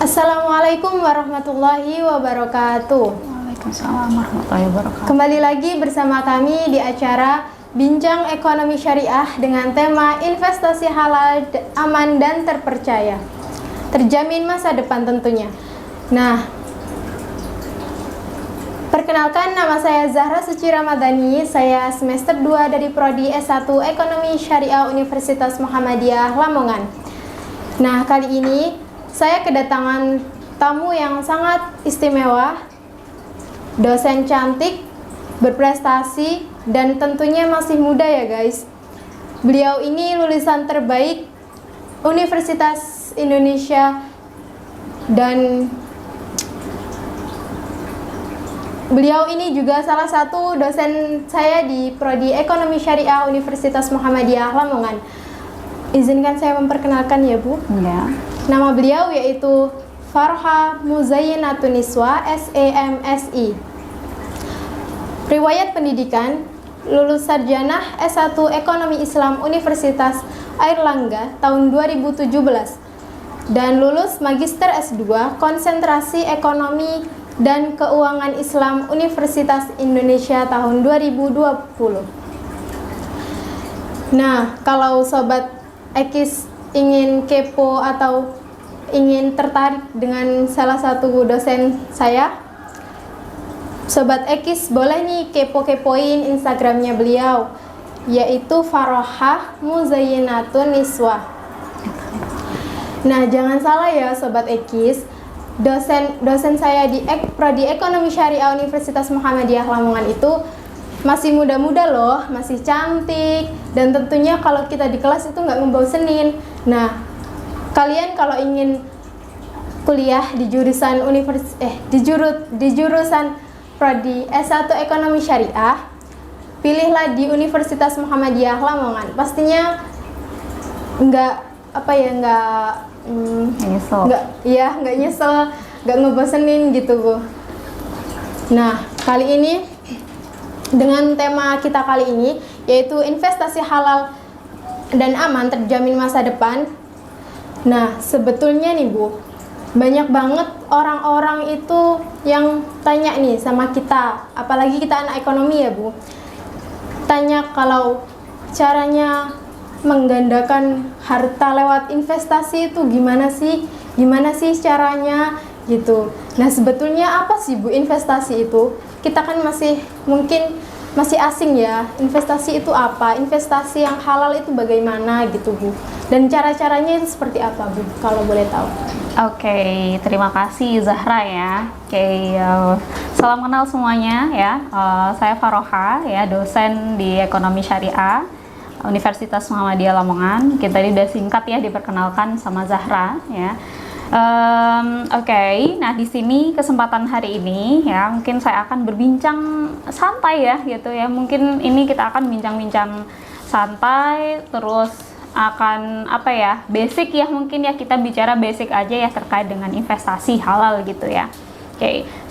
Assalamualaikum warahmatullahi wabarakatuh. Waalaikumsalam warahmatullahi wabarakatuh. Kembali lagi bersama kami di acara Bincang Ekonomi Syariah dengan tema investasi halal, aman dan terpercaya. Terjamin masa depan tentunya. Nah, perkenalkan, nama saya Zahra Suci Ramadhani. Saya semester 2 dari Prodi S1 Ekonomi Syariah Universitas Muhammadiyah Lamongan. Nah, kali ini saya kedatangan tamu yang sangat istimewa, dosen cantik, berprestasi, dan tentunya masih muda ya guys. Beliau ini lulusan terbaik Universitas Indonesia dan beliau ini juga salah satu dosen saya di Prodi Ekonomi Syariah Universitas Muhammadiyah Lamongan. Izinkan saya memperkenalkan ya Bu. Ya. Nama beliau yaitu Farha Muzayyinatun Niswa, SEMSI. Riwayat pendidikan, lulus sarjana S1 Ekonomi Islam Universitas Airlangga tahun 2017 dan lulus Magister S2 Konsentrasi Ekonomi dan Keuangan Islam Universitas Indonesia tahun 2020. Nah, kalau Sobat Ekis ingin kepo atau ingin tertarik dengan salah satu dosen saya, Sobat Ekis boleh nih kepo-kepoin Instagramnya beliau, yaitu Farha Muzayyinatun Niswa. Nah, jangan salah ya Sobat Ekis, dosen saya di Prodi Ekonomi Syariah Universitas Muhammadiyah Lamongan itu masih muda-muda loh, masih cantik, dan tentunya kalau kita di kelas itu nggak ngebosenin. Nah, kalian kalau ingin kuliah di jurusan di jurusan Prodi S1 Ekonomi Syariah, pilihlah di Universitas Muhammadiyah Lamongan. Pastinya nggak nyesel, nggak ngebosenin gitu Bu. Nah, kali ini dengan tema kita kali ini yaitu investasi halal dan aman terjamin masa depan. Nah, sebetulnya nih Bu, banyak banget orang-orang itu yang tanya nih sama kita, apalagi kita anak ekonomi ya Bu. Tanya kalau caranya menggandakan harta lewat investasi itu gimana sih? Gimana sih caranya gitu. Nah, sebetulnya apa sih Bu investasi itu? Kita kan mungkin masih asing ya, investasi itu apa, investasi yang halal itu bagaimana gitu Bu, dan cara-caranya itu seperti apa Bu, kalau boleh tahu. Oke, terima kasih Zahra ya. Salam kenal semuanya ya. Saya Farha ya, dosen di Ekonomi Syariah Universitas Muhammadiyah Lamongan. Kita tadi udah singkat ya diperkenalkan sama Zahra ya. Nah di sini kesempatan hari ini ya mungkin saya akan berbincang santai ya gitu ya. Mungkin ini kita akan bincang-bincang santai, terus akan basic ya, mungkin ya kita bicara basic aja ya terkait dengan investasi halal gitu ya.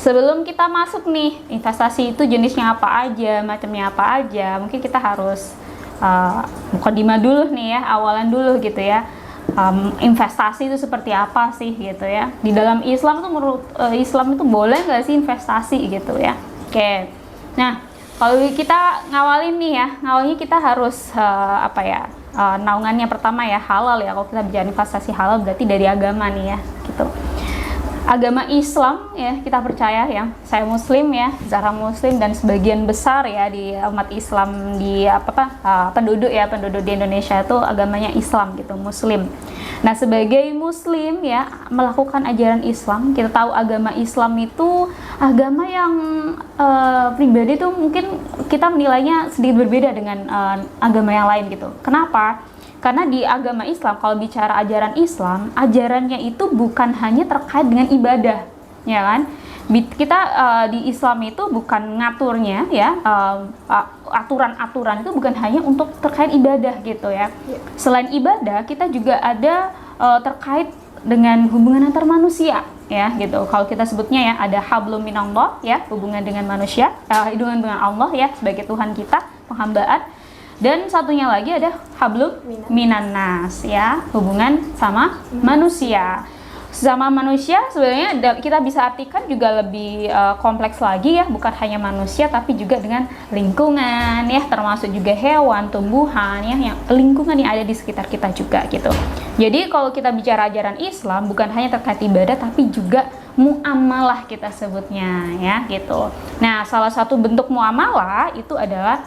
Sebelum kita masuk nih investasi itu jenisnya apa aja, macamnya apa aja, mungkin kita harus mukadimah dulu nih ya, awalan dulu gitu ya. Investasi itu seperti apa sih gitu ya, di dalam Islam tuh menurut Islam itu boleh nggak sih investasi gitu ya. Nah kalau kita ngawalin nih ya, ngawalnya kita harus naungannya pertama ya halal ya. Kalau kita bicara investasi halal berarti dari agama nih ya gitu. Agama Islam ya, kita percaya ya, saya muslim ya, Zahra muslim, dan sebagian besar ya di umat Islam di penduduk di Indonesia itu agamanya Islam gitu, muslim. Nah, sebagai muslim ya melakukan ajaran Islam, kita tahu agama Islam itu agama yang pribadi tuh mungkin kita menilainya sedikit berbeda dengan agama yang lain gitu. Kenapa? Karena di agama Islam, kalau bicara ajaran Islam, ajarannya itu bukan hanya terkait dengan ibadah, ya kan? Kita di Islam itu bukan ngaturnya ya, aturan-aturan itu bukan hanya untuk terkait ibadah gitu ya. Selain ibadah, kita juga ada terkait dengan hubungan antar manusia ya gitu. Kalau kita sebutnya ya ada hablum minallah ya, hubungan dengan manusia, hubungan dengan Allah ya sebagai Tuhan kita, penghambaan. Dan satunya lagi ada hablum minannas ya, hubungan sama manusia. Sesama manusia sebenarnya kita bisa artikan juga lebih kompleks lagi ya, bukan hanya manusia tapi juga dengan lingkungan ya, termasuk juga hewan, tumbuhan ya, yang lingkungan yang ada di sekitar kita juga gitu. Jadi kalau kita bicara ajaran Islam bukan hanya terkait ibadah tapi juga muamalah kita sebutnya ya gitu. Nah, salah satu bentuk muamalah itu adalah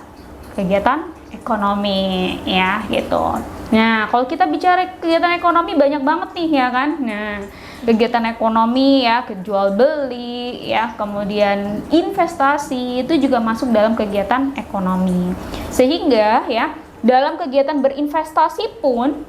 kegiatan ekonomi ya gitu. Nah, kalau kita bicara kegiatan ekonomi banyak banget nih ya kan. Nah, kegiatan ekonomi ya, jual beli ya, kemudian investasi itu juga masuk dalam kegiatan ekonomi. Sehingga ya, dalam kegiatan berinvestasi pun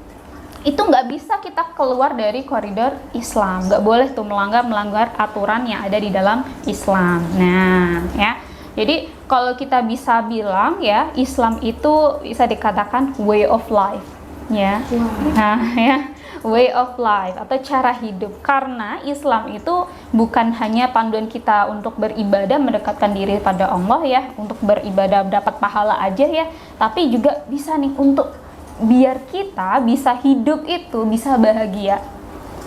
itu nggak bisa kita keluar dari koridor Islam. Nggak boleh tuh melanggar aturan yang ada di dalam Islam. Nah, ya. Jadi kalau kita bisa bilang ya, Islam itu bisa dikatakan way of life ya. Nah, ya, way of life atau cara hidup, karena Islam itu bukan hanya panduan kita untuk beribadah mendekatkan diri pada Allah ya, untuk beribadah dapat pahala aja ya, tapi juga bisa nih untuk biar kita bisa hidup itu bisa bahagia.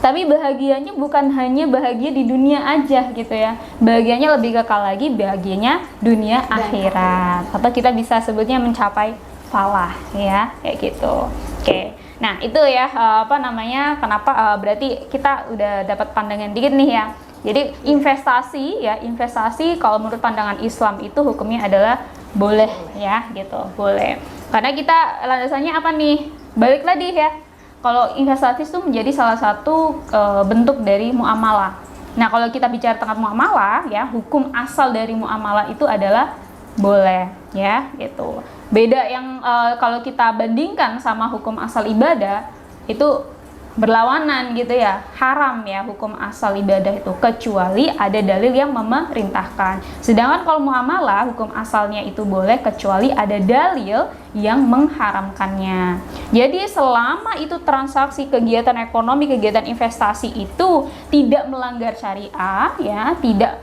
Tapi bahagianya bukan hanya bahagia di dunia aja gitu ya. Bahagianya lebih kekal lagi, bahagianya dunia akhirat. Atau kita bisa sebutnya mencapai falah ya, kayak gitu. Oke. Nah, itu ya kenapa berarti kita udah dapat pandangan dikit nih ya. Jadi investasi kalau menurut pandangan Islam itu hukumnya adalah boleh ya gitu, boleh. Karena kita landasannya apa nih? Balik lagi ya. Kalau investasi itu menjadi salah satu bentuk dari muamalah. Nah, kalau kita bicara tentang muamalah ya, hukum asal dari muamalah itu adalah boleh ya gitu. Beda yang kalau kita bandingkan sama hukum asal ibadah itu berlawanan gitu ya, haram ya hukum asal ibadah itu, kecuali ada dalil yang memerintahkan. Sedangkan kalau muamalah hukum asalnya itu boleh kecuali ada dalil yang mengharamkannya. Jadi selama itu transaksi kegiatan ekonomi, kegiatan investasi itu tidak melanggar syariah ya, tidak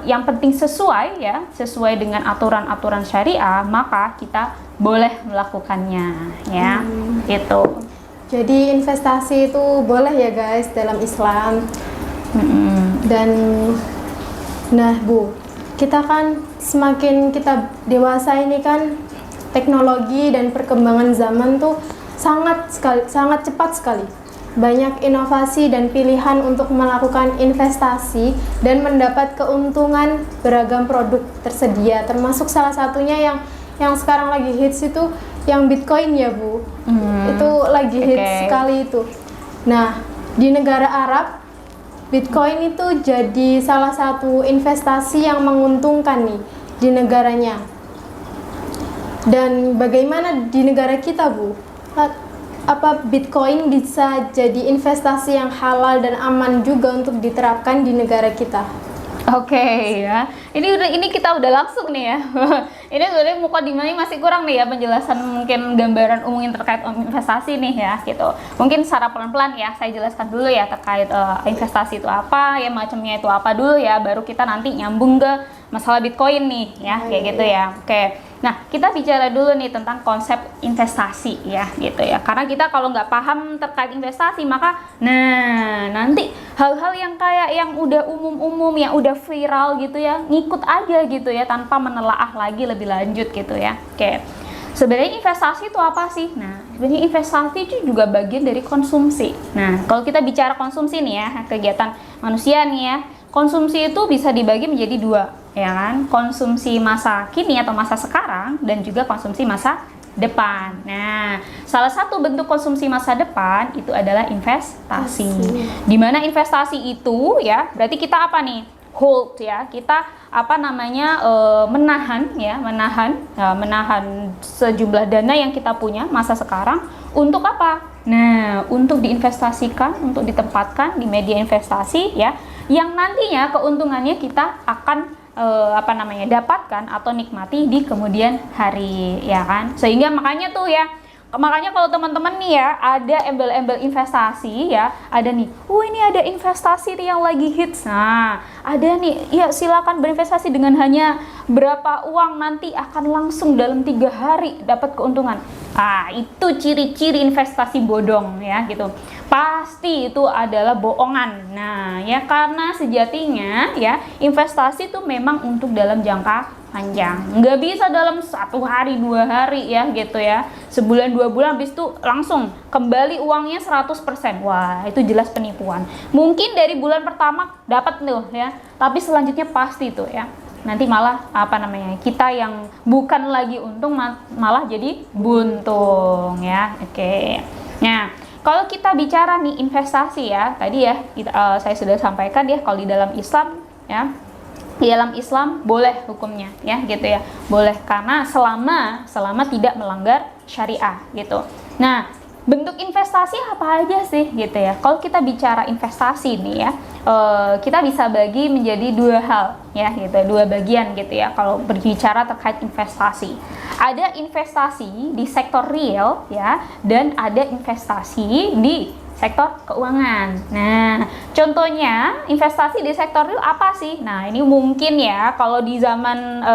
yang penting sesuai ya, sesuai dengan aturan-aturan syariah, maka kita boleh melakukannya ya. Gitu. Jadi investasi itu boleh ya guys dalam Islam. Dan nah Bu, kita kan semakin kita dewasa ini kan teknologi dan perkembangan zaman tuh sangat cepat sekali. Banyak inovasi dan pilihan untuk melakukan investasi dan mendapat keuntungan beragam produk tersedia, termasuk salah satunya yang sekarang lagi hits itu yang Bitcoin ya Bu. Itu lagi hits sekali itu. Nah, di negara Arab Bitcoin itu jadi salah satu investasi yang menguntungkan nih di negaranya. Dan bagaimana di negara kita Bu? Apa Bitcoin bisa jadi investasi yang halal dan aman juga untuk diterapkan di negara kita? Oke ya, ini kita udah langsung nih ya. Ini sebenarnya mukadimahnya masih kurang nih ya, penjelasan mungkin gambaran umum yang terkait investasi nih ya gitu. Mungkin secara pelan-pelan ya saya jelaskan dulu ya terkait investasi itu apa ya, macamnya itu apa dulu ya, baru kita nanti nyambung ke masalah Bitcoin nih ya, kayak gitu ya. Oke. Nah, kita bicara dulu nih tentang konsep investasi ya gitu ya. Karena kita kalau nggak paham terkait investasi, maka nanti hal-hal yang kayak yang udah umum-umum, yang udah viral gitu ya, ngikut aja gitu ya tanpa menelaah lagi lebih lanjut gitu ya. Oke. Sebenarnya investasi itu apa sih? Nah, sebenarnya investasi itu juga bagian dari konsumsi. Nah, kalau kita bicara konsumsi nih ya, kegiatan manusia nih ya, konsumsi itu bisa dibagi menjadi dua, ya kan? Konsumsi masa kini atau masa sekarang dan juga konsumsi masa depan. Nah, salah satu bentuk konsumsi masa depan itu adalah investasi. Di mana investasi itu ya, berarti kita apa nih? Hold ya, kita menahan sejumlah dana yang kita punya masa sekarang untuk apa? Nah, untuk diinvestasikan, untuk ditempatkan di media investasi ya, yang nantinya keuntungannya kita akan dapatkan atau nikmati di kemudian hari ya kan. Sehingga makanya kalau teman-teman nih ya ada embel-embel investasi ya, ada nih, ini ada investasi nih yang lagi hits. Nah, ada nih, ya silakan berinvestasi dengan hanya berapa uang nanti akan langsung dalam 3 hari dapat keuntungan. Ah, itu ciri-ciri investasi bodong ya gitu. Pasti itu adalah bohongan. Nah, ya karena sejatinya ya investasi itu memang untuk dalam jangka panjang. Nggak bisa dalam 1 hari, 2 hari ya gitu ya. Sebulan, 2 bulan habis itu langsung kembali uangnya 100%. Wah, itu jelas penipuan. Mungkin dari bulan pertama dapat tuh ya, tapi selanjutnya pasti tuh ya. Nanti malah kita yang bukan lagi untung malah jadi buntung ya. Oke. Nah, kalau kita bicara nih investasi ya, tadi ya saya sudah sampaikan ya, kalau di dalam Islam ya, di dalam Islam boleh hukumnya ya gitu ya, boleh karena selama tidak melanggar syariah gitu. Nah, bentuk investasi apa aja sih gitu ya? Kalau kita bicara investasi nih ya, kita bisa bagi menjadi 2 hal ya gitu, 2 bagian gitu ya. Kalau berbicara terkait investasi, ada investasi di sektor real ya, dan ada investasi di sektor keuangan. Nah, contohnya investasi di sektor real apa sih? Nah, ini mungkin ya kalau di zaman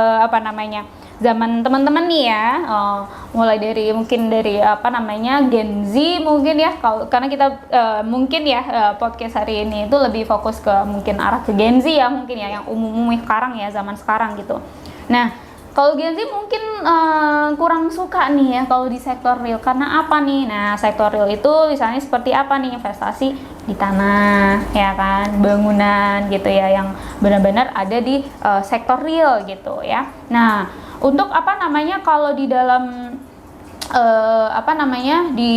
zaman teman-teman nih ya, mulai dari Gen Z mungkin ya, karena kita mungkin ya podcast hari ini itu lebih fokus ke mungkin arah ke Gen Z ya, mungkin ya yang umum sekarang ya, zaman sekarang gitu. Nah, kalau Gen Z mungkin kurang suka nih ya kalau di sektor real, karena apa nih? Nah, sektor real itu misalnya seperti apa nih? Investasi di tanah ya kan, bangunan gitu ya, yang benar-benar ada di sektor real gitu ya. Nah, untuk kalau di dalam di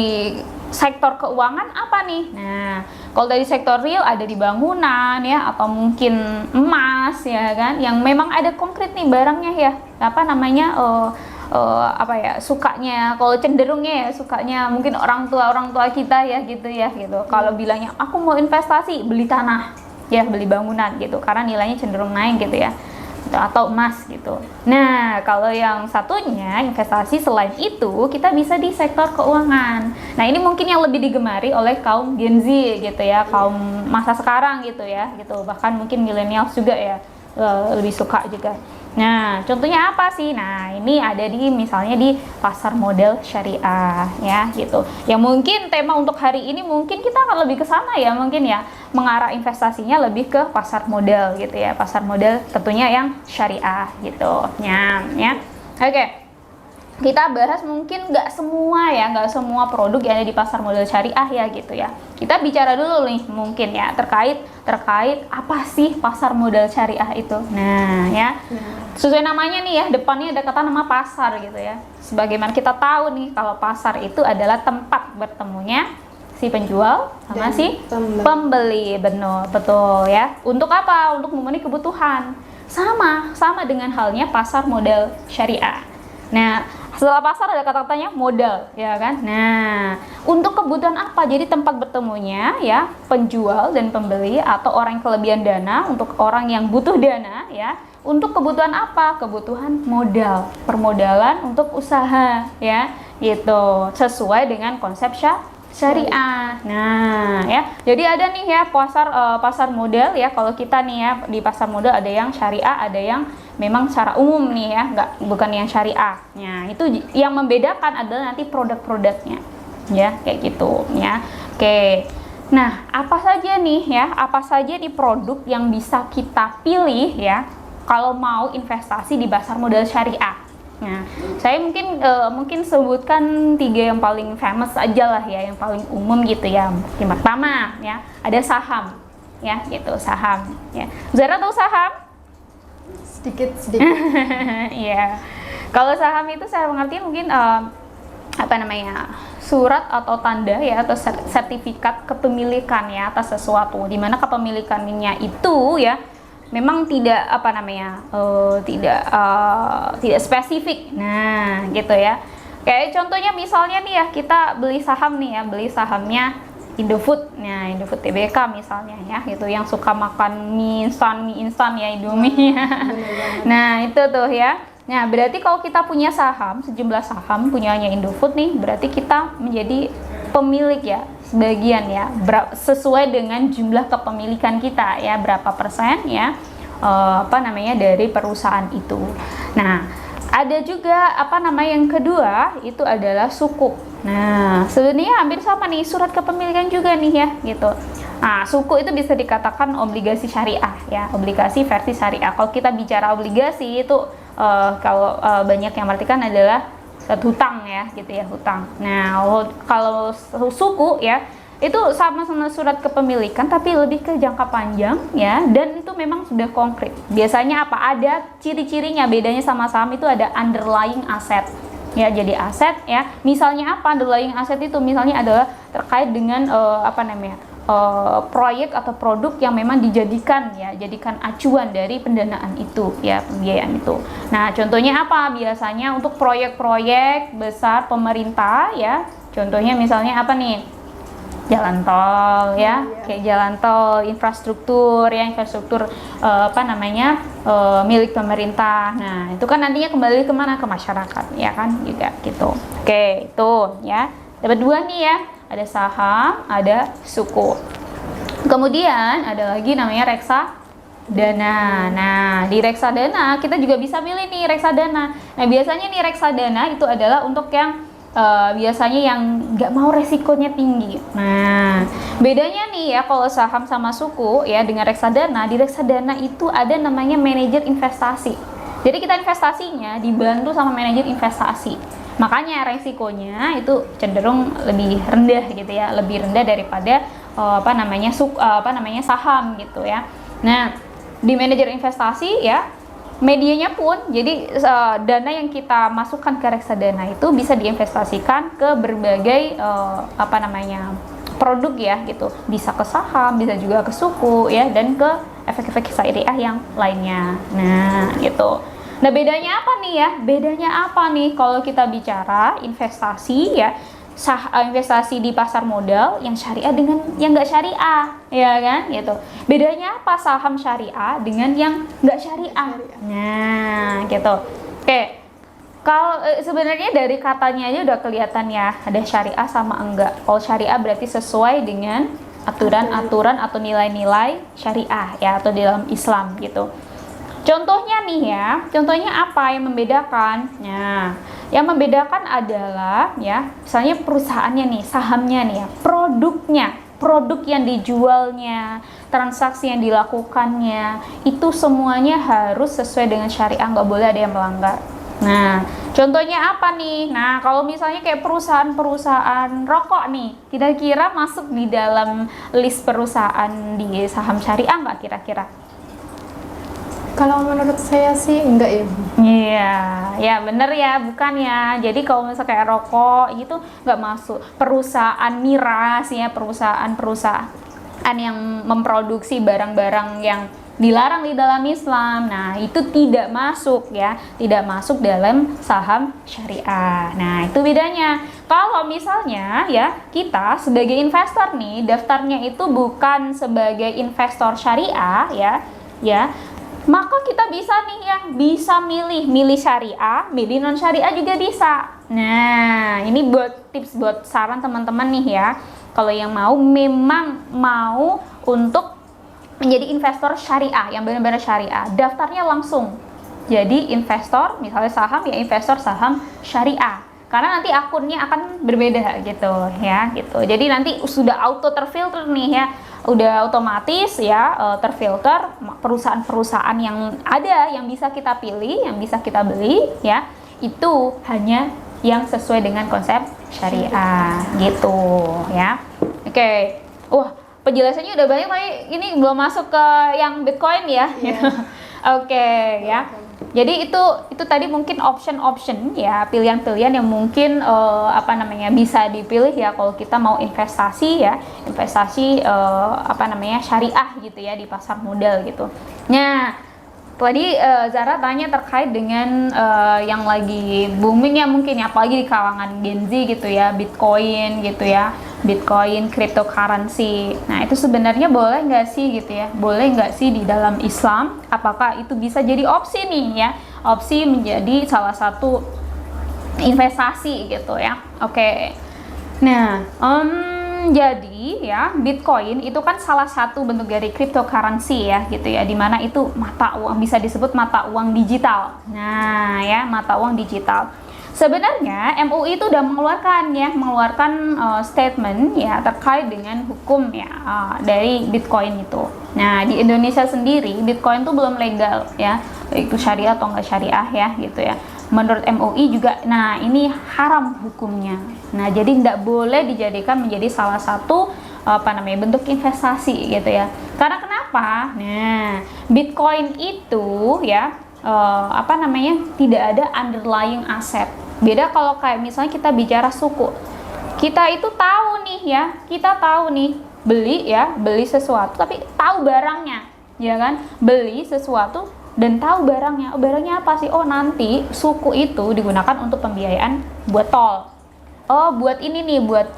sektor keuangan apa nih? Nah, kalau dari sektor real ada di bangunan ya, atau mungkin emas ya kan, yang memang ada konkret nih barangnya ya, sukanya, kalau cenderungnya ya sukanya mungkin orang tua kita ya gitu ya gitu. Kalau bilangnya aku mau investasi, beli tanah ya, beli bangunan gitu, karena nilainya cenderung naik gitu ya, atau emas gitu. Nah, kalau yang satunya investasi selain itu, kita bisa di sektor keuangan. Nah, ini mungkin yang lebih digemari oleh kaum Gen Z gitu ya, kaum masa sekarang gitu ya gitu, bahkan mungkin milenial juga ya lebih suka juga. Nah, contohnya apa sih? Nah, ini ada misalnya di pasar modal syariah ya gitu. Yang mungkin tema untuk hari ini mungkin kita akan lebih ke sana ya, mungkin ya, mengarah investasinya lebih ke pasar modal gitu ya. Pasar modal tentunya yang syariah gitu. Ya. Oke. Kita bahas mungkin nggak semua produk yang ada di pasar modal syariah ya gitu ya. Kita bicara dulu nih mungkin ya terkait apa sih pasar modal syariah itu. Nah ya, sesuai namanya nih ya, depannya ada kata nama pasar gitu ya. Sebagaimana kita tahu nih kalau pasar itu adalah tempat bertemunya si penjual sama si pembeli. Betul ya. Untuk apa? Untuk memenuhi kebutuhan. Sama dengan halnya pasar modal syariah. Nah, setelah pasar ada kata-katanya modal, ya kan? Nah, untuk kebutuhan apa? Jadi tempat bertemunya ya penjual dan pembeli, atau orang yang kelebihan dana untuk orang yang butuh dana ya. Untuk kebutuhan apa? Kebutuhan modal, permodalan untuk usaha ya, gitu. Sesuai dengan konsep syariah. Nah, ya. Jadi ada nih ya pasar modal ya. Kalau kita nih ya di pasar modal ada yang syariah, ada yang memang secara umum nih ya, bukan yang syariah. Nah, itu yang membedakan adalah nanti produk-produknya. Ya, kayak gitu ya. Oke. Nah, apa saja nih produk yang bisa kita pilih ya kalau mau investasi di pasar modal syariah? Nah, saya mungkin sebutkan 3 yang paling famous aja lah ya, yang paling umum gitu ya. Yang pertama ya, ada saham ya, gitu, saham ya. Zara tahu saham? Sedikit. Iya. Kalau saham itu saya mengerti mungkin surat atau tanda ya, atau sertifikat kepemilikan ya atas sesuatu, di mana kepemilikannya itu ya memang tidak tidak spesifik. Nah, gitu ya. Kayak contohnya misalnya nih ya, kita beli saham nih ya, beli sahamnya Indofood. Nah, Indofood Tbk misalnya ya, gitu, yang suka makan mie instan ya, Indomie. Nah, itu tuh ya. Nah, berarti kalau kita punya sejumlah saham punyanya Indofood nih, berarti kita menjadi pemilik ya, sebagian ya, sesuai dengan jumlah kepemilikan kita ya, berapa persen ya dari perusahaan itu. Nah, Ada juga apa namanya yang kedua itu adalah sukuk. Nah, sebenarnya hampir sama nih, surat kepemilikan juga nih ya, gitu. Nah, sukuk itu bisa dikatakan obligasi syariah ya, obligasi versi syariah. Kalau kita bicara obligasi itu kalau banyak yang artikan adalah hutang ya, gitu ya, hutang. Nah, kalau suku ya itu sama-sama surat kepemilikan tapi lebih ke jangka panjang ya, dan itu memang sudah konkret. Biasanya apa? Ada ciri-cirinya, bedanya sama saham itu ada underlying asset ya, jadi aset ya. Misalnya apa underlying asset itu? Misalnya adalah terkait dengan proyek atau produk yang memang dijadikan ya, jadikan acuan dari pendanaan itu ya, pembiayaan itu. Nah, contohnya apa? Biasanya untuk proyek-proyek besar pemerintah ya. Contohnya misalnya apa nih? Jalan tol ya, kayak jalan tol, infrastruktur ya, infrastruktur milik pemerintah. Nah, itu kan nantinya kembali kemana? Ke masyarakat ya kan, juga gitu. Oke, itu ya. Dapat dua nih ya, ada saham, ada suku. Kemudian ada lagi namanya reksadana. Nah, di reksadana kita juga bisa milih nih reksadana. Nah, biasanya nih reksadana itu adalah untuk yang biasanya yang nggak mau resikonya tinggi. Nah, bedanya nih ya kalau saham sama suku ya dengan reksadana, di reksadana itu ada namanya manajer investasi. Jadi kita investasinya dibantu sama manajer investasi. Makanya resikonya itu cenderung lebih rendah gitu ya, lebih rendah daripada saham gitu ya. Nah, di manajer investasi ya, medianya pun jadi dana yang kita masukkan ke reksadana itu bisa diinvestasikan ke berbagai produk ya gitu, bisa ke saham, bisa juga ke suku ya, dan ke efek-efek syariah yang lainnya. Nah gitu. Nah, bedanya apa nih ya? Bedanya apa nih kalau kita bicara investasi ya, investasi di pasar modal yang syariah dengan yang nggak syariah, ya kan? Gitu. Bedanya apa saham syariah dengan yang nggak syariah? Nah, gitu. Oke. Kalau sebenarnya dari katanya aja udah kelihatan ya, ada syariah sama enggak. Kalau syariah berarti sesuai dengan aturan-aturan atau nilai-nilai syariah ya, atau di dalam Islam gitu. Contohnya nih ya, contohnya apa yang membedakan? Nah, yang membedakan adalah ya, misalnya perusahaannya nih, sahamnya nih ya, produknya, produk yang dijualnya, transaksi yang dilakukannya, itu semuanya harus sesuai dengan syariah, nggak boleh ada yang melanggar. Nah, contohnya apa nih? Nah, kalau misalnya kayak perusahaan-perusahaan rokok nih, kira-kira masuk di dalam list perusahaan di saham syariah nggak kira-kira? Kalau menurut saya sih enggak ya. Iya, ya bener ya, bukan ya. Jadi kalau misalnya kayak rokok gitu nggak masuk. Perusahaan miras ya, perusahaan yang memproduksi barang-barang yang dilarang di dalam Islam. Nah, itu tidak masuk ya, tidak masuk dalam saham syariah. Nah, itu bedanya. Kalau misalnya ya, kita sebagai investor nih, daftarnya itu bukan sebagai investor syariah ya, maka kita bisa nih ya, bisa milih syariah, milih non syariah juga bisa. Nah, ini buat tips, buat saran teman-teman nih ya, kalau yang memang mau untuk menjadi investor syariah yang benar-benar syariah, daftarnya langsung jadi investor, misalnya saham ya, investor saham syariah, karena nanti akunnya akan berbeda gitu ya, gitu. Jadi nanti sudah auto terfilter nih ya, udah otomatis ya terfilter perusahaan-perusahaan yang ada, yang bisa kita pilih, yang bisa kita beli ya, itu hanya yang sesuai dengan konsep syariah gitu ya. Oke. Wah, penjelasannya udah banyak, tapi ini belum masuk ke yang Bitcoin ya. Oke ya. Jadi itu tadi mungkin option ya, pilihan-pilihan yang mungkin bisa dipilih ya kalau kita mau investasi ya, syariah gitu ya di pasar modal gitu. Nah, tadi Zara tanya terkait dengan yang lagi booming ya mungkin ya, apalagi di kalangan Gen Z gitu ya, Bitcoin gitu ya, Bitcoin, cryptocurrency. Nah, itu sebenarnya boleh nggak sih gitu ya? Boleh nggak sih di dalam Islam? Apakah itu bisa jadi opsi nih ya? Opsi menjadi salah satu investasi gitu ya. Oke. Nah, Jadi ya, Bitcoin itu kan salah satu bentuk dari cryptocurrency ya gitu ya, dimana itu mata uang, bisa disebut mata uang digital. Nah ya, mata uang digital. Sebenarnya MUI itu udah mengeluarkan statement ya terkait dengan hukum ya dari Bitcoin itu. Nah di Indonesia sendiri Bitcoin itu belum legal ya, itu syariah atau enggak syariah ya gitu ya. Menurut MUI juga, nah ini haram hukumnya. Nah jadi tidak boleh dijadikan menjadi salah satu bentuk investasi gitu ya. Karena kenapa? Nah Bitcoin itu ya tidak ada underlying aset. Beda kalau kayak misalnya kita bicara suku, kita itu tahu nih beli sesuatu tapi tahu barangnya, ya kan? Beli sesuatu dan tahu barangnya apa sih? Oh nanti suku itu digunakan untuk pembiayaan buat tol, oh buat ini nih, buat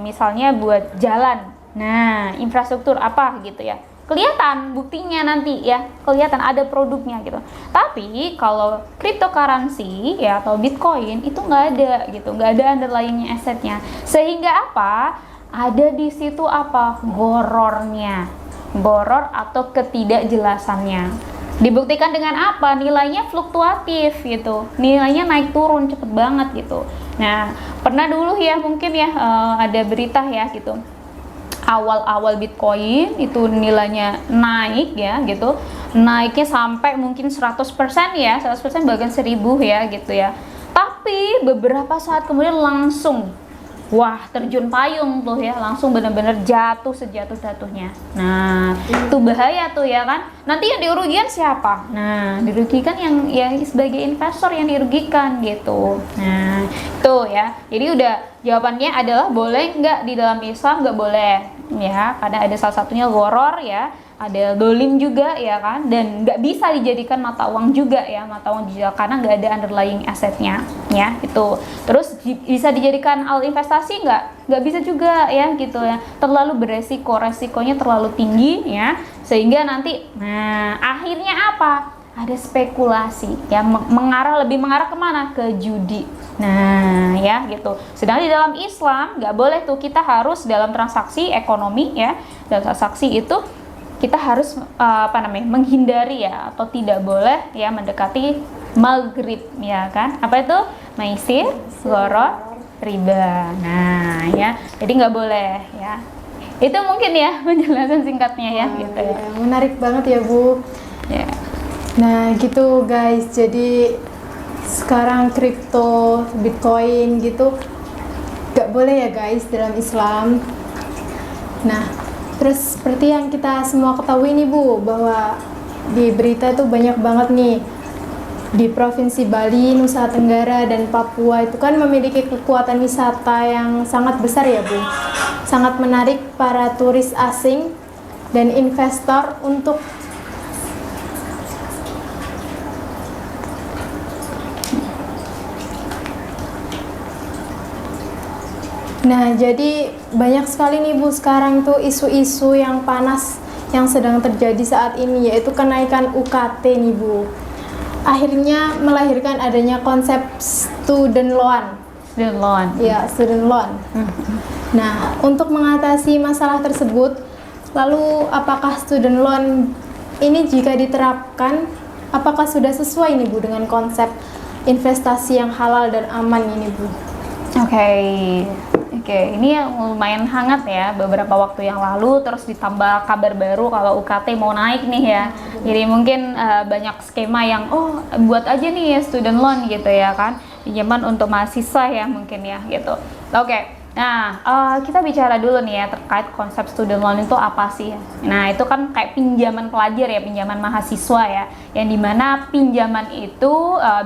misalnya buat jalan, nah infrastruktur apa gitu ya, kelihatan buktinya nanti ya, kelihatan ada produknya gitu. Tapi kalau cryptocurrency ya atau Bitcoin itu nggak ada gitu, nggak ada underlying asetnya, sehingga ada di situ goror atau ketidakjelasannya. Dibuktikan dengan apa? Nilainya fluktuatif gitu, nilainya naik turun cepet banget gitu. Nah pernah dulu ya mungkin ya ada berita ya gitu, awal-awal Bitcoin itu nilainya naik ya gitu, naiknya sampai mungkin 100% ya, 100% bahkan 1000 ya gitu ya. Tapi beberapa saat kemudian langsung terjun payung tuh ya, langsung benar-benar jatuh sejatuh-jatuhnya. Nah itu bahaya tuh ya kan. Nanti yang dirugikan siapa? Nah dirugikan yang ya sebagai investor yang dirugikan gitu. Nah itu ya, jadi udah jawabannya adalah boleh nggak di dalam Islam? Nggak boleh ya, karena ada salah satunya goror ya, ada dolim juga ya kan, dan nggak bisa dijadikan mata uang juga ya, mata uang digital, karena nggak ada underlying asetnya ya itu. Terus bisa dijadikan al investasi nggak bisa juga ya gitu ya, terlalu beresiko, resikonya terlalu tinggi ya, sehingga nanti akhirnya ada spekulasi ya, lebih mengarah kemana, ke judi. Nah ya gitu. Sedangkan di dalam Islam nggak boleh tuh, kita harus dalam transaksi ekonomi ya, dalam transaksi itu kita harus menghindari ya, atau tidak boleh ya mendekati maghrib ya kan, apa itu maisir, goror, riba. Nah ya, jadi nggak boleh ya. Itu mungkin ya penjelasan singkatnya ya gitu ya. Menarik banget ya Bu ya. Nah gitu guys, jadi sekarang kripto, Bitcoin gitu nggak boleh ya guys dalam Islam. Nah terus seperti yang kita semua ketahui nih Bu, bahwa di berita itu banyak banget nih di Provinsi Bali, Nusa Tenggara, dan Papua itu kan memiliki kekuatan wisata yang sangat besar ya Bu. Sangat menarik para turis asing dan investor untuk Nah, jadi banyak sekali nih Bu sekarang tuh isu-isu yang panas yang sedang terjadi saat ini, yaitu kenaikan UKT nih Bu. Akhirnya melahirkan adanya konsep student loan. Student loan. Ya, student loan. Nah, untuk mengatasi masalah tersebut, lalu apakah student loan ini jika diterapkan, apakah sudah sesuai nih Bu dengan konsep investasi yang halal dan aman ini Bu? Oke, ini yang lumayan hangat ya, beberapa waktu yang lalu, terus ditambah kabar baru kalau UKT mau naik nih ya. Jadi mungkin banyak skema yang buat aja nih ya student loan gitu ya kan, pinjaman untuk mahasiswa ya mungkin ya gitu. Oke. Nah, kita bicara dulu nih ya terkait konsep student loan itu apa sih? Nah, itu kan kayak pinjaman pelajar ya, pinjaman mahasiswa ya, yang dimana pinjaman itu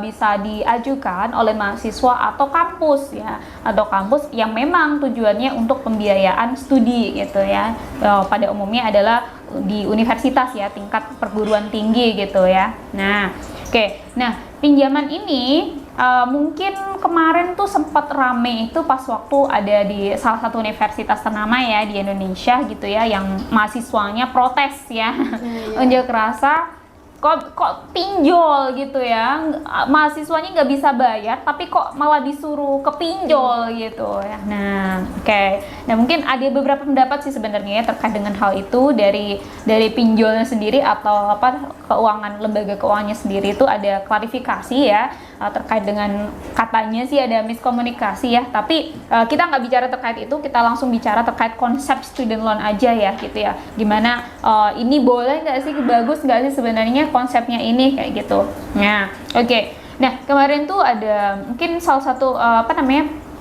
bisa diajukan oleh mahasiswa atau kampus ya, atau kampus yang memang tujuannya untuk pembiayaan studi gitu ya. Pada umumnya adalah di universitas ya, tingkat perguruan tinggi gitu ya. Nah, nah pinjaman ini mungkin kemarin tuh sempat rame itu pas waktu ada di salah satu universitas ternama ya di Indonesia gitu ya, yang mahasiswanya protes ya, unjuk rasa kok pinjol gitu ya, mahasiswanya nggak bisa bayar tapi kok malah disuruh kepinjol gitu ya. Nah Nah, mungkin ada beberapa pendapat sih sebenarnya ya terkait dengan hal itu dari pinjolnya sendiri atau lembaga keuangannya sendiri itu ada klarifikasi ya terkait dengan katanya sih ada miskomunikasi ya. Tapi kita nggak bicara terkait itu, kita langsung bicara terkait konsep student loan aja ya gitu ya. Gimana ini boleh nggak sih, bagus nggak sih sebenarnya konsepnya ini kayak gitu. Nah, oke. Nah, kemarin tuh ada mungkin salah satu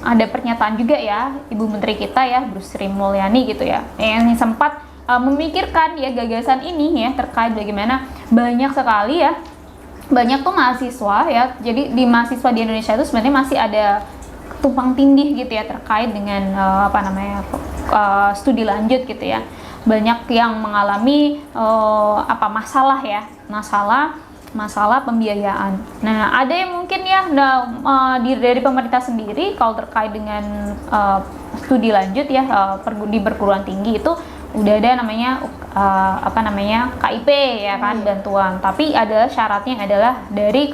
ada pernyataan juga ya Ibu Menteri kita ya Bu Sri Mulyani gitu ya yang sempat memikirkan ya gagasan ini ya terkait bagaimana banyak sekali ya banyak tuh mahasiswa ya, jadi di mahasiswa di Indonesia itu sebenarnya masih ada tumpang tindih gitu ya terkait dengan studi lanjut gitu ya. Banyak yang mengalami masalah pembiayaan. Nah, ada yang mungkin ya dari pemerintah sendiri kalau terkait dengan studi lanjut ya di perguruan tinggi itu udah ada namanya KIP ya kan, bantuan. Tapi ada syaratnya adalah dari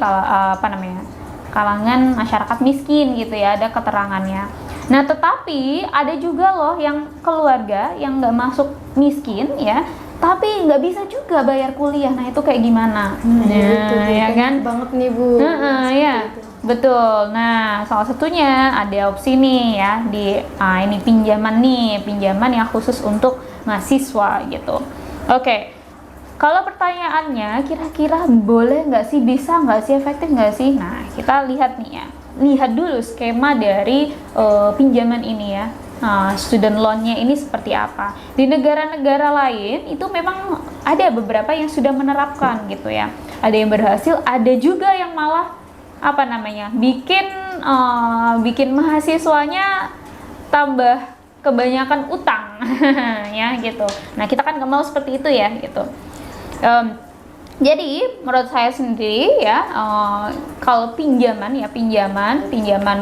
kalangan masyarakat miskin gitu ya, ada keterangannya. Nah, tetapi ada juga loh yang keluarga yang nggak masuk miskin ya, tapi nggak bisa juga bayar kuliah. Nah, itu kayak gimana? Ya kan? Banget nih Bu. Ya, betul. Nah, salah satunya ada opsi nih ya ini pinjaman yang khusus untuk mahasiswa gitu. Oke. Kalau pertanyaannya kira-kira boleh nggak sih, bisa nggak sih, efektif nggak sih? Nah, kita lihat nih ya. Lihat dulu skema dari pinjaman ini ya. Student loan-nya ini seperti apa. Di negara-negara lain itu memang ada beberapa yang sudah menerapkan gitu ya. Ada yang berhasil, ada juga yang malah bikin mahasiswanya tambah kebanyakan utang ya gitu. Nah, kita kan nggak mau seperti itu ya gitu. Jadi menurut saya sendiri ya kalau pinjaman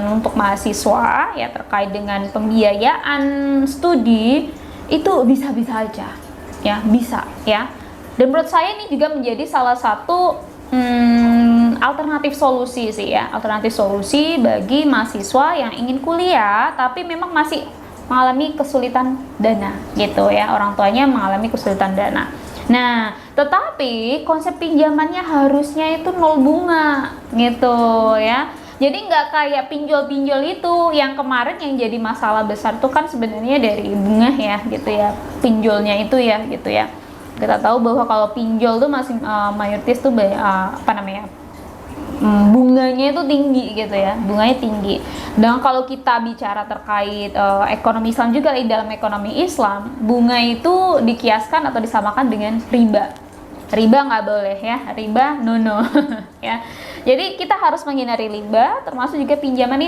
untuk mahasiswa ya terkait dengan pembiayaan studi itu bisa-bisa aja ya, bisa ya. Dan menurut saya ini juga menjadi salah satu alternatif solusi sih ya, alternatif solusi bagi mahasiswa yang ingin kuliah tapi memang masih mengalami kesulitan dana gitu ya, orang tuanya mengalami kesulitan dana. Nah, tetapi konsep pinjamannya harusnya itu 0 bunga gitu ya. Jadi nggak kayak pinjol-pinjol itu yang kemarin yang jadi masalah besar tuh kan sebenarnya dari bunga ya gitu ya, pinjolnya itu ya gitu ya. Kita tahu bahwa kalau pinjol tuh masih mayoritas tuh bunganya itu tinggi gitu ya, bunganya tinggi. Dan kalau kita bicara terkait ekonomi Islam juga, dalam ekonomi Islam bunga itu dikiaskan atau disamakan dengan riba. Riba nggak boleh ya, riba no ya. Jadi kita harus menghindari riba, termasuk juga pinjaman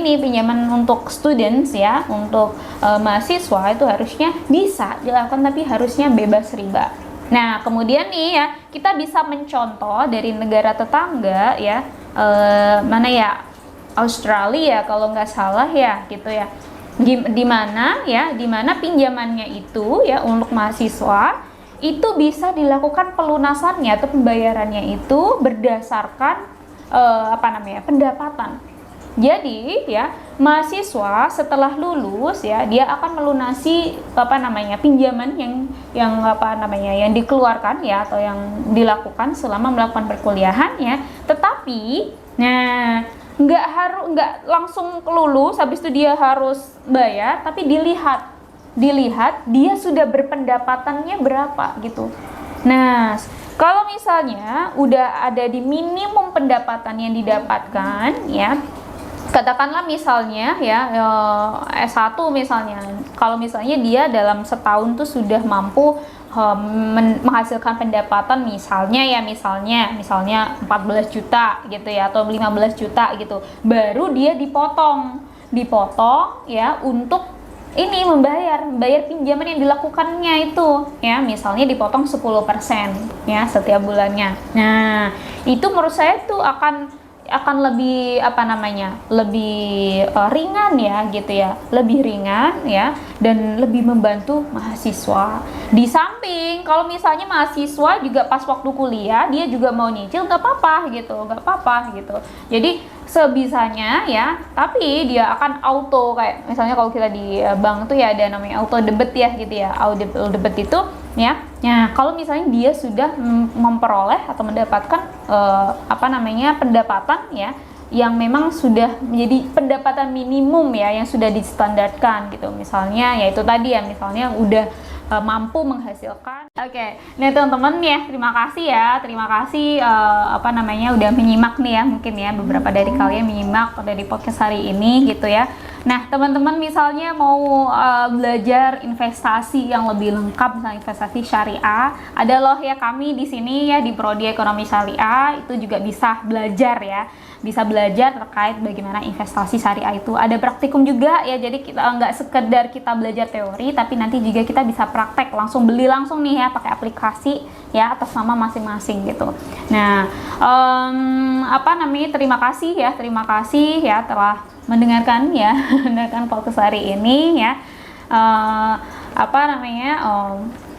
untuk students ya, untuk mahasiswa itu harusnya bisa dilakukan tapi harusnya bebas riba. Nah, kemudian nih ya, kita bisa mencontoh dari negara tetangga ya, Australia kalau nggak salah ya gitu ya, di mana pinjamannya itu ya untuk mahasiswa itu bisa dilakukan pelunasannya atau pembayarannya itu berdasarkan pendapatan. Jadi ya mahasiswa setelah lulus ya dia akan melunasi pinjaman yang dikeluarkan ya atau yang dilakukan selama melakukan perkuliahan ya. Tetapi nggak langsung lulus habis itu dia harus bayar, tapi dilihat dia sudah berpendapatannya berapa gitu. Nah, kalau misalnya udah ada di minimum pendapatan yang didapatkan ya, katakanlah misalnya ya S1 misalnya, kalau misalnya dia dalam setahun tuh sudah mampu menghasilkan pendapatan misalnya 14 juta gitu ya atau 15 juta gitu, baru dia dipotong ya untuk ini membayar pinjaman yang dilakukannya itu ya, misalnya dipotong 10% ya setiap bulannya. Nah, itu menurut saya tuh akan akan lebih apa namanya, lebih ringan ya gitu ya, lebih ringan ya, dan lebih membantu mahasiswa. Di samping kalau misalnya mahasiswa juga pas waktu kuliah dia juga mau nyicil, nggak apa-apa gitu. Jadi sebisanya ya, tapi dia akan auto, kayak misalnya kalau kita di bank tuh ya ada namanya auto debit ya gitu ya, auto debit itu ya. Nah, kalau misalnya dia sudah memperoleh atau mendapatkan apa namanya, pendapatan ya yang memang sudah menjadi pendapatan minimum ya, yang sudah distandarkan gitu. Misalnya ya itu tadi ya, misalnya udah mampu menghasilkan. Oke. Nah, teman-teman ya, terima kasih apa namanya udah menyimak nih ya, mungkin ya beberapa dari kalian menyimak dari podcast hari ini gitu ya. Nah, teman-teman misalnya mau belajar investasi yang lebih lengkap, misalnya investasi syariah, ada loh ya kami di sini ya di Prodi Ekonomi Syariah, itu juga bisa belajar ya. Bisa belajar terkait bagaimana investasi syariah itu. Ada praktikum juga ya, jadi kita nggak sekedar kita belajar teori, tapi nanti juga kita bisa praktek, langsung beli langsung nih ya, pakai aplikasi ya atas nama masing-masing gitu. Nah, apa namanya, terima kasih ya telah mendengarkan ya, mendengarkan podcast hari ini ya. Apa namanya,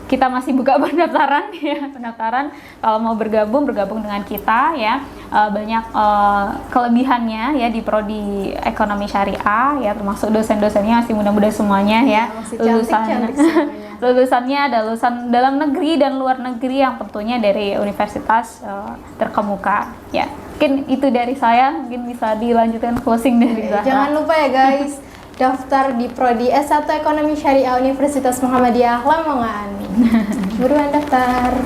kita masih buka pendaftaran ya, kalau mau bergabung dengan kita ya. Banyak kelebihannya ya di Prodi Ekonomi Syariah ya, termasuk dosen-dosennya masih muda-muda semuanya ya, lulusannya ada lulusan dalam negeri dan luar negeri yang tentunya dari universitas terkemuka ya. Mungkin itu dari saya, mungkin bisa dilanjutkan closing dari Zahra. Jangan lupa ya guys, daftar di Prodi S1 Ekonomi Syariah Universitas Muhammadiyah Lamongan. Buruan daftar.